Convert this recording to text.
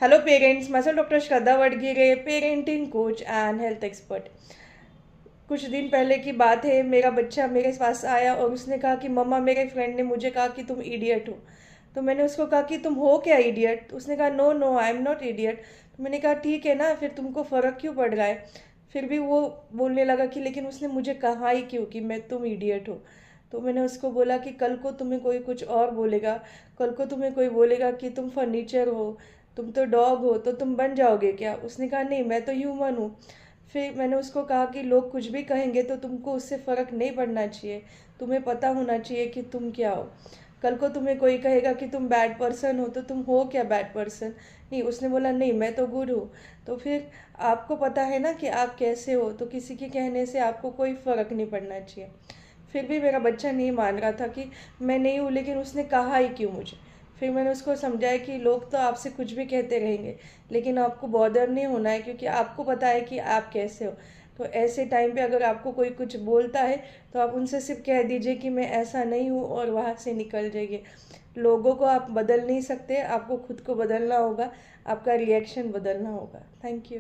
Hello parents, मैं doctor Shraddha Wadgire, parenting coach and health expert. कुछ दिन पहले की बात है, मेरा बच्चा मेरे पास आया और उसने कहा कि मम्मा, मेरे फ्रेंड ने मुझे कहा कि तुम इडियट हो। तो मैंने उसको कहा कि तुम हो क्या इडियट। उसने कहा no no, I am not idiot. तो मैंने कहा ठीक है ना, फिर तुमको फ़र्क क्यों पड़ रहा है। फिर भी वो बोलने लगा कि लेकिन उसने मुझे कहा ही क्यों कि मैं तुम इडियट हो। तो मैंने उसको बोला कि कल को तुम्हें कोई कुछ और बोलेगा, कल को तुम्हें कोई बोलेगा कि तुम फर्नीचर हो, तुम तो डॉग हो, तो तुम बन जाओगे क्या। उसने कहा नहीं, मैं तो ह्यूमन हूँ। फिर मैंने उसको कहा कि लोग कुछ भी कहेंगे तो तुमको उससे फ़र्क नहीं पड़ना चाहिए। तुम्हें पता होना चाहिए कि तुम क्या हो। कल को तुम्हें कोई कहेगा कि तुम बैड पर्सन हो, तो तुम हो क्या बैड पर्सन। नहीं, उसने बोला नहीं, मैं तो गुड हूँ। तो फिर आपको पता है ना कि आप कैसे हो, तो किसी के कहने से आपको कोई फ़र्क नहीं पड़ना चाहिए। फिर भी मेरा बच्चा नहीं मान रहा था कि मैं नहीं हूँ, लेकिन उसने कहा ही क्यों मुझे। फिर मैंने उसको समझाया कि लोग तो आपसे कुछ भी कहते रहेंगे, लेकिन आपको बॉदर नहीं होना है, क्योंकि आपको पता है कि आप कैसे हो। तो ऐसे टाइम पे अगर आपको कोई कुछ बोलता है, तो आप उनसे सिर्फ कह दीजिए कि मैं ऐसा नहीं हूँ और वहाँ से निकल जाइए। लोगों को आप बदल नहीं सकते, आपको खुद को बदलना होगा, आपका रिएक्शन बदलना होगा। Thank you.